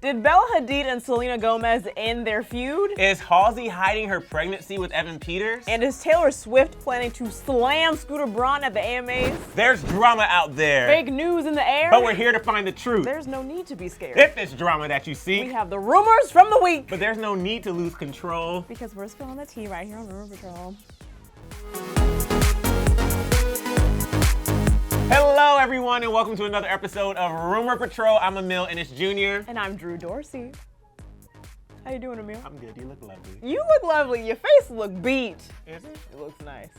Did Bella Hadid and Selena Gomez end their feud? Is Halsey hiding her pregnancy with Evan Peters? And is Taylor Swift planning to slam Scooter Braun at the AMAs? There's drama out there. Fake news in the air? But we're here to find the truth. There's no need to be scared. If it's drama that you seek. We have the rumors from the week. But there's no need to lose control. Because we're spilling the tea right here on Rumor Patrol. Hello, everyone, and welcome to another episode of Rumor Patrol. I'm Emile, and it's Junior. And I'm Drew Dorsey. How you doing, Emile? I'm good. You look lovely. You look lovely. Your face look beat. Is it? It looks nice.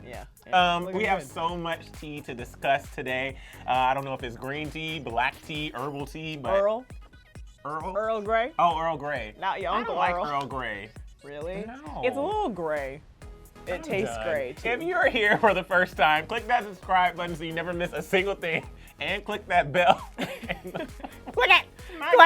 Yeah. We have so much tea to discuss today. I don't know if it's green tea, black tea, herbal tea, but Earl Grey? Oh, Earl Grey. Not your Uncle I don't Earl. like Earl Grey. Really? No. It's a little gray. It tastes great, too. If you're here for the first time, click that subscribe button so you never miss a single thing, and click that bell. Click it! Click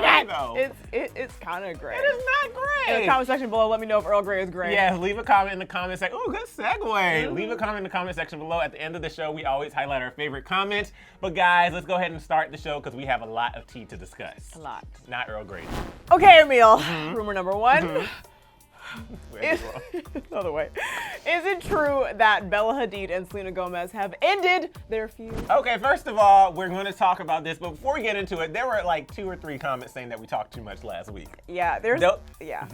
it! It's kind of gray. It is not gray. In the comment section below, let me know if Earl Grey is gray. Yeah, leave a comment in the comment section. Oh, good segue. Leave a comment in the comment section below. At the end of the show, we always highlight our favorite comments. But guys, let's go ahead and start the show because we have a lot of tea to discuss. A lot. Not Earl Grey. Okay, Emile. Rumor number one. Another way. Is it true that Bella Hadid and Selena Gomez have ended their feud? Okay, first of all, we're going to talk about this, but before we get into it, there were like 2 or 3 comments saying that we talked too much last week. Yeah, there's. Yeah.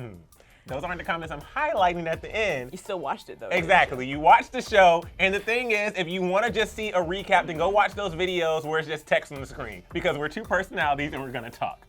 Those aren't the comments I'm highlighting at the end. You still watched it though. Exactly. You watched the show, and the thing is, if you want to just see a recap, then go watch those videos where it's just text on the screen, because we're 2 personalities and we're going to talk.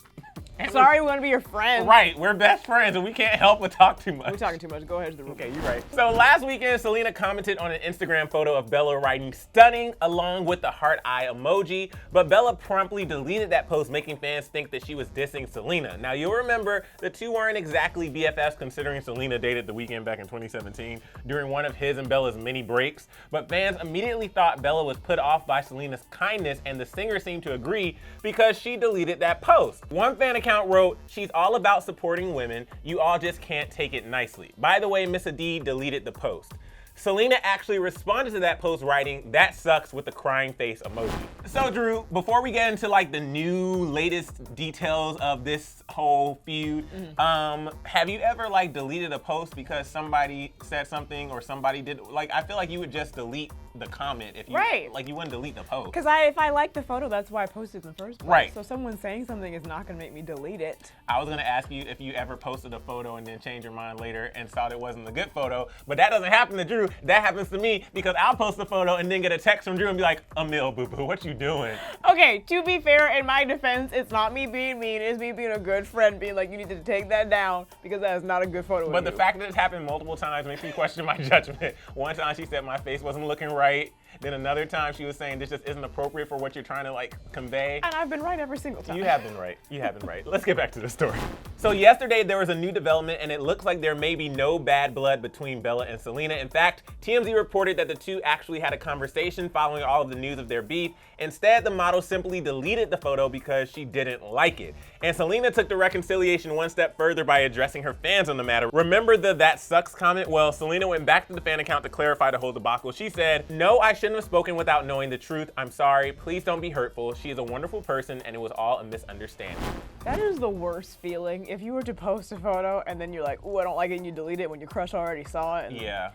Sorry, we want to be your friends. Right, we're best friends and we can't help but talk too much. We're talking too much. Go ahead to the room. Okay, you're right. So last weekend, Selena commented on an Instagram photo of Bella writing "stunning" along with the heart eye emoji, but Bella promptly deleted that post, making fans think that she was dissing Selena. Now you'll remember the two weren't exactly BFFs, considering Selena dated The Weeknd back in 2017 during one of his and Bella's mini breaks, but fans immediately thought Bella was put off by Selena's kindness, and the singer seemed to agree because she deleted that post. One fan account wrote, "She's all about supporting women. You all just can't take it nicely. By the way, Miss Hadid deleted the post." Selena actually responded to that post writing, "That sucks," with a crying face emoji. So Drew, before we get into like the new latest details of this whole feud, have you ever like deleted a post because somebody said something or somebody did, like I feel like you would just delete the comment if you, like you wouldn't delete the post. Because if I like the photo, that's why I posted it in the first place. Right. So someone saying something is not going to make me delete it. I was going to ask you if you ever posted a photo and then changed your mind later and thought it wasn't a good photo, but that doesn't happen to Drew. That happens to me because I'll post a photo and then get a text from Drew and be like, "Emile, boo-boo, what you doing?" Okay, to be fair, in my defense, it's not me being mean, it's me being a good friend, being like, you need to take that down because that is not a good photo But of the you. fact that it's happened multiple times makes me question my judgment. One time she said my face wasn't looking right. Then another time she was saying this just isn't appropriate for what you're trying to like convey. And I've been right every single time. You have been right. You have been right. Let's get back to the story. So yesterday there was a new development and it looks like there may be no bad blood between Bella and Selena. In fact, TMZ reported that the two actually had a conversation following all of the news of their beef. Instead, the model simply deleted the photo because she didn't like it. And Selena took the reconciliation one step further by addressing her fans on the matter. Remember the "that sucks" comment? Well, Selena went back to the fan account to clarify the whole debacle. She said, "No, I shouldn't have spoken without knowing the truth. I'm sorry. Please don't be hurtful. She is a wonderful person and it was all a misunderstanding." That is the worst feeling. If you were to post a photo and then you're like, "Ooh, I don't like it," and you delete it when your crush already saw it. Yeah.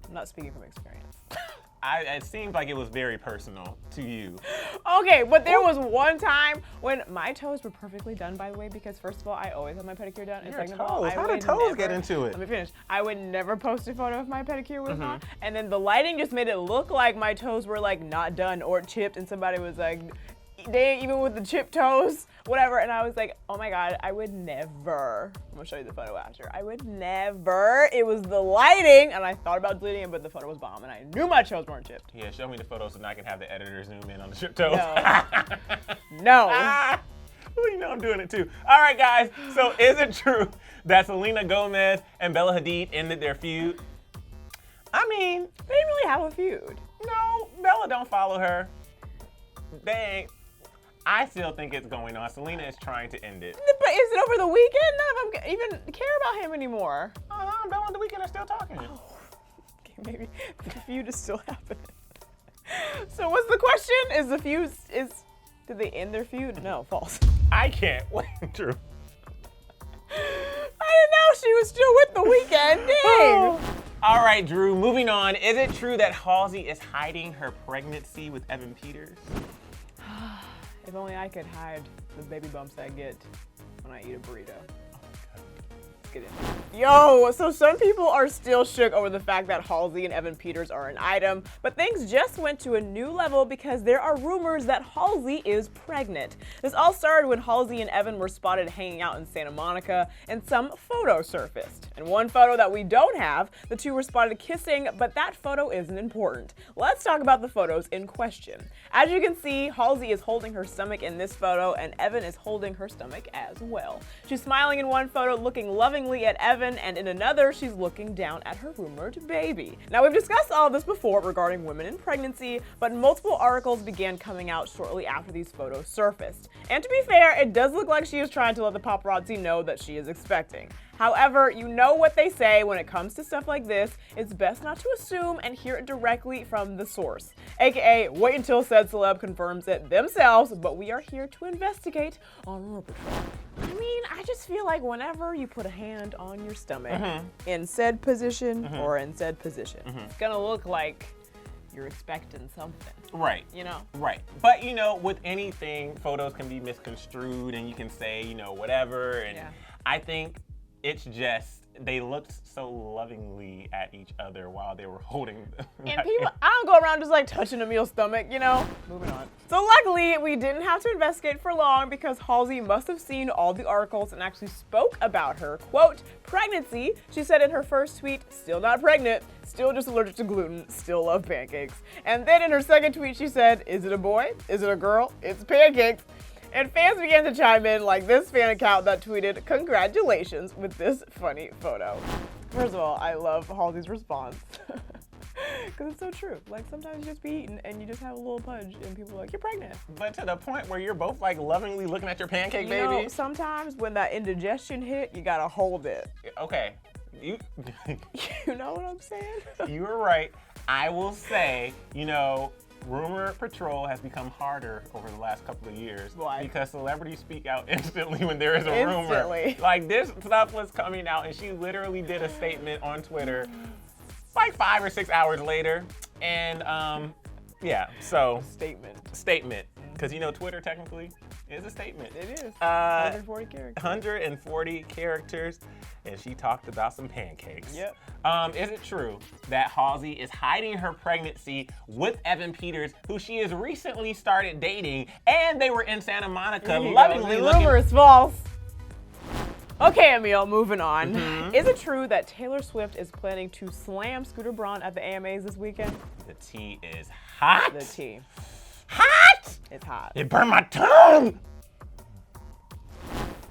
I'm not speaking from experience. It seemed like it was very personal to you. Okay, but there was one time when my toes were perfectly done, by the way, because first of all, I always have my pedicure done. And Your second of all, toes. How do toes get into it? Let me finish. I would never post a photo if my pedicure was on. And then the lighting just made it look like my toes were like not done or chipped, and somebody was like, "Dang, even with the chipped toes," whatever. And I was like, oh my God, I would never. I'm gonna show you the photo after. I would never. It was the lighting, and I thought about deleting it, but the photo was bomb, and I knew my toes weren't chipped. Yeah, show me the photos so now I can have the editor zoom in on the chipped toes. No. Well, you know I'm doing it too. All right, guys. So is it true that Selena Gomez and Bella Hadid ended their feud? I mean, They didn't really have a feud. no, Bella don't follow her. They ain't. I still think it's going on. Selena is trying to end it. But is it over the weekend? None of them even care about him anymore. Bella and The Weeknd are still talking. Okay, maybe the feud is still happening. So what's the question? Is the feud Did they end their feud? No, false. I can't wait, Drew. I didn't know she was still with The Weeknd. Dang. All right, Drew, moving on. Is it true that Halsey is hiding her pregnancy with Evan Peters? If only I could hide the baby bumps I get when I eat a burrito. Get in. Yo, so some people are still shook over the fact that Halsey and Evan Peters are an item, but things just went to a new level because there are rumors that Halsey is pregnant. This all started when Halsey and Evan were spotted hanging out in Santa Monica and some photo surfaced. In one photo that we don't have, the two were spotted kissing, but that photo isn't important. Let's talk about the photos in question. As you can see, Halsey is holding her stomach in this photo and Evan is holding her stomach as well. She's smiling in one photo, looking lovingly at Evan, and in another, she's looking down at her rumored baby. Now, we've discussed all of this before regarding women in pregnancy, but multiple articles began coming out shortly after these photos surfaced. And to be fair, it does look like she is trying to let the paparazzi know that she is expecting. However, you know what they say when it comes to stuff like this, it's best not to assume and hear it directly from the source. AKA, wait until said celeb confirms it themselves, but we are here to investigate on Rumor Patrol. I mean, I just feel like whenever you put a hand on your stomach in said position or in said position, it's gonna look like you're expecting something. Right. You know? Right. But, you know, with anything, photos can be misconstrued and you can say, you know, whatever. And I think it's just they looked so lovingly at each other while they were holding them. And people, I don't go around just like touching Emile's stomach, you know? Moving on. So luckily, we didn't have to investigate for long because Halsey must have seen all the articles and actually spoke about her, quote, pregnancy. She said in her first tweet, still not pregnant, still just allergic to gluten, still love pancakes. And then in her second tweet, she said, is it a boy? Is it a girl? It's pancakes. And fans began to chime in, like this fan account that tweeted, congratulations, with this funny photo. First of all, I love Halsey's response. Because it's so true. Like, sometimes you just be eating and you just have a little pudge and people are like, you're pregnant. But to the point where you're both like lovingly looking at your pancake, You baby. know, sometimes when that indigestion hit, you gotta hold it. Okay. You know what I'm saying? You were right. I will say, you know, Rumor Patrol has become harder over the last couple of years. Why? Because celebrities speak out instantly when there is a Instantly. rumor. Like this stuff was coming out and she literally did a statement on Twitter like 5 or 6 hours later. And yeah, so. Statement. Because you know Twitter technically is a statement. It is. 140 characters. 140 characters. And she talked about some pancakes. Yep. Is it true that Halsey is hiding her pregnancy with Evan Peters, who she has recently started dating, and they were in Santa Monica lovingly The looking? rumor is false. Okay, Emile, moving on. Is it true that Taylor Swift is planning to slam Scooter Braun at the AMAs this weekend? The tea is hot. The tea. Hot! It's hot. It burned my tongue!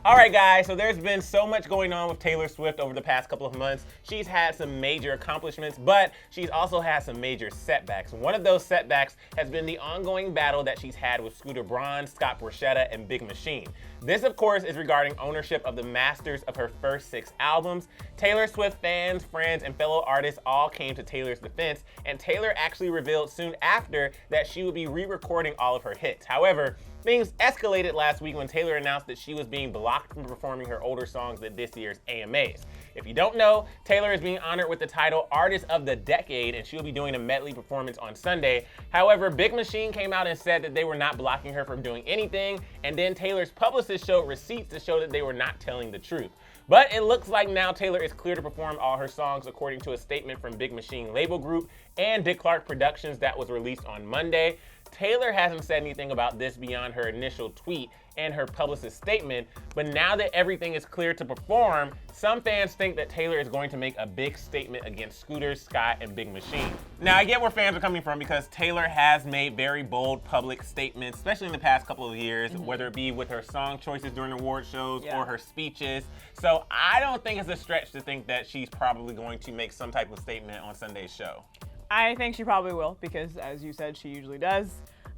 All right, guys, so there's been so much going on with Taylor Swift over the past couple of months. She's had some major accomplishments, but she's also had some major setbacks. One of those setbacks has been the ongoing battle that she's had with Scooter Braun, Scott Borchetta, and Big Machine. This, of course, is regarding ownership of the masters of her first 6 albums. Taylor Swift fans, friends, and fellow artists all came to Taylor's defense, and Taylor actually revealed soon after that she would be re-recording all of her hits. However, things escalated last week when Taylor announced that she was being blocked from performing her older songs at this year's AMAs. If you don't know, Taylor is being honored with the title Artist of the Decade, and she'll be doing a medley performance on Sunday. However, Big Machine came out and said that they were not blocking her from doing anything, and then Taylor's publicist showed receipts to show that they were not telling the truth. But it looks like now Taylor is clear to perform all her songs according to a statement from Big Machine Label Group and Dick Clark Productions that was released on Monday. Taylor hasn't said anything about this beyond her initial tweet and her publicist statement, but now that everything is clear to perform, some fans think that Taylor is going to make a big statement against Scooter, Scott, and Big Machine. Now, I get where fans are coming from because Taylor has made very bold public statements, especially in the past couple of years, whether it be with her song choices during award shows or her speeches. So I don't think it's a stretch to think that she's probably going to make some type of statement on Sunday's show. I think she probably will because, as you said, she usually does.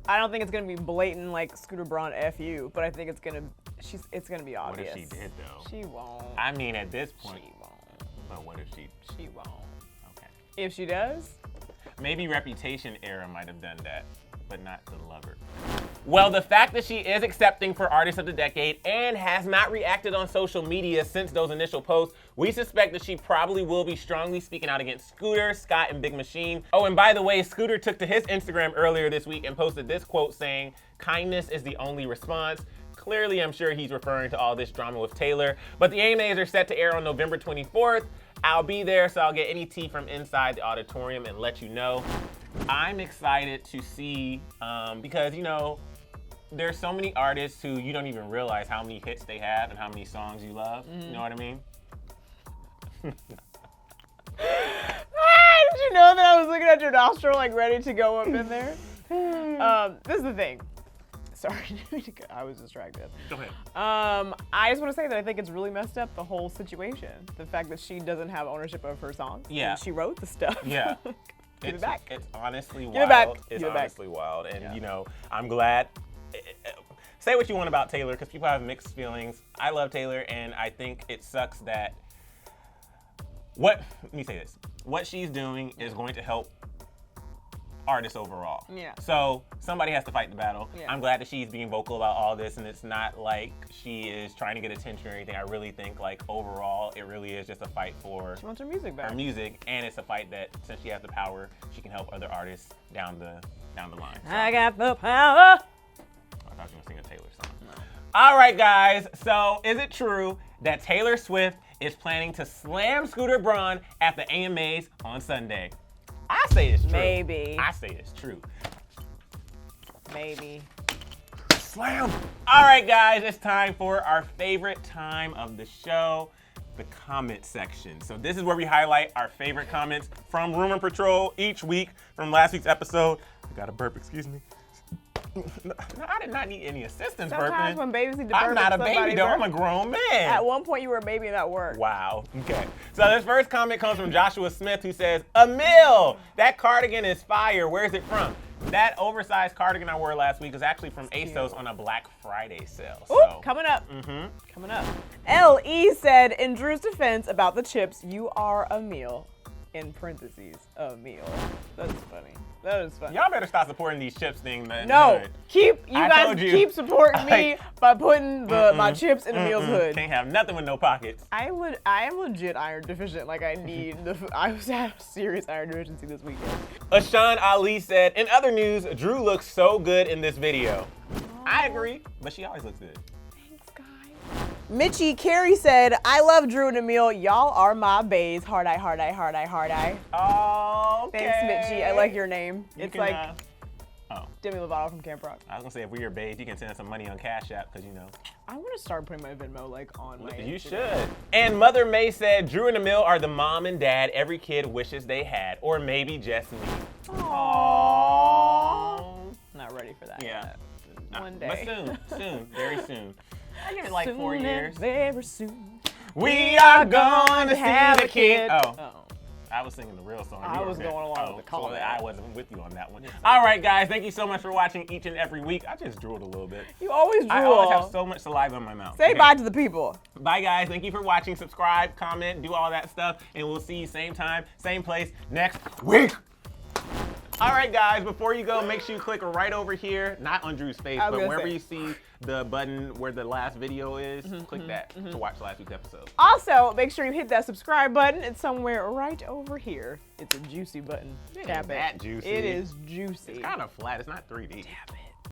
I don't think it's gonna be blatant like Scooter Braun F you, but I think it's gonna be obvious. What if she did though? She won't. I mean, at this point. She won't. But what if she? She won't. Okay. If she does, Maybe Reputation era might have done that, but not The Lover. Well, the fact that she is accepting for Artist of the Decade and has not reacted on social media since those initial posts, we suspect that she probably will be strongly speaking out against Scooter, Scott, and Big Machine. Oh, and by the way, Scooter took to his Instagram earlier this week and posted this quote saying, "Kindness is the only response." Clearly, I'm sure he's referring to all this drama with Taylor. But the AMAs are set to air on November 24th. I'll be there, so I'll get any tea from inside the auditorium and let you know. I'm excited to see, because, you know, there's so many artists who you don't even realize how many hits they have and how many songs you love. Mm-hmm. You know what I mean? Did you know that I was looking at your nostril, like, ready to go up in there? This is the thing. Sorry, I was distracted. Go ahead. I just want to say that I think it's really messed up, the whole situation. The fact that she doesn't have ownership of her songs. Yeah. And she wrote the stuff. Yeah. Give it back. It's honestly wild. Give it back. It's Give it honestly back. wild. And, Yeah. you know, I'm glad. Say what you want about Taylor, because people have mixed feelings. I love Taylor, and I think it sucks that let me say this. What she's doing is going to help artists overall. Yeah. So somebody has to fight the battle. Yeah. I'm glad that she's being vocal about all this, and it's not like she is trying to get attention or anything. I really think, like, overall, it really is just a fight for She wants her music back. her music, and it's a fight that, since she has the power, she can help other artists down the line. So, I got the power. I thought you were gonna sing a Taylor song. No. All right, guys. So, is it true that Taylor Swift is planning to slam Scooter Braun at the AMAs on Sunday? I say it's true. Maybe. I say it's true. Maybe. Slam. All right, guys. It's time for our favorite time of the show, the comment section. So this is where we highlight our favorite comments from Rumor Patrol each week from last week's episode. I got a burp, excuse me. No, I did not need any assistance Sometimes burping. when babies need to burp, I'm not a somebody baby, though. I'm a burp. grown man. At one point, you were a baby and that worked. Wow. Okay. So this first comment comes from Joshua Smith, who says, "Emile, that cardigan is fire. Where's it from?" That oversized cardigan I wore last week was actually from ASOS on a Black Friday sale. Ooh, coming up. Coming up. L.E. said, in Drew's defense about the chips, you are Emile. In parentheses, Emile. That's funny. That is funny. Y'all better stop supporting these chips things, man. No, Hood. keep told you. keep supporting me Like, by putting my chips in Emile's hood. Can't have nothing with no pockets. I am legit iron deficient. Like I need I was at a serious iron deficiency this weekend. Ashan Ali said, in other news, Drew looks so good in this video. I agree, but she always looks good. Thanks, guys. Mitchie Carey said, I love Drew and Emile. Y'all are my baes. Hard eye, hard eye, hard eye, hard eye. Oh, okay. Thanks, Mitchie. I like your name. It's can, like Demi Lovato from Camp Rock. I was gonna say, if we're your babe, you can send us some money on Cash App, because you know. I want to start putting my Venmo like on my You Instagram. should. And Mother May said, Drew and Emile are the mom and dad every kid wishes they had, or maybe just me. Aww. Not ready for that Yeah. yet. One day. But soon, very soon. I give it like 4 Soon years. and very soon. We are going to have see a the king. kid. Oh. Oh. I was singing the real song. I You were was okay. going along with the so comment. I wasn't with you on that one. All right, guys. Thank you so much for watching each and every week. I just drooled a little bit. You always drool. I always have so much saliva in my mouth. Say Okay. bye to the people. Bye, guys. Thank you for watching. Subscribe, comment, do all that stuff. And we'll see you same time, same place next week. All right, guys, before you go, make sure you click right over here, not on Drew's face, but wherever you see the button where the last video is, click that to watch last week's episode. Also, make sure you hit that subscribe button. It's somewhere right over here. It's a juicy button. It Tap ain't that juicy. It is juicy. It's kind of flat. It's not 3D. Tap it.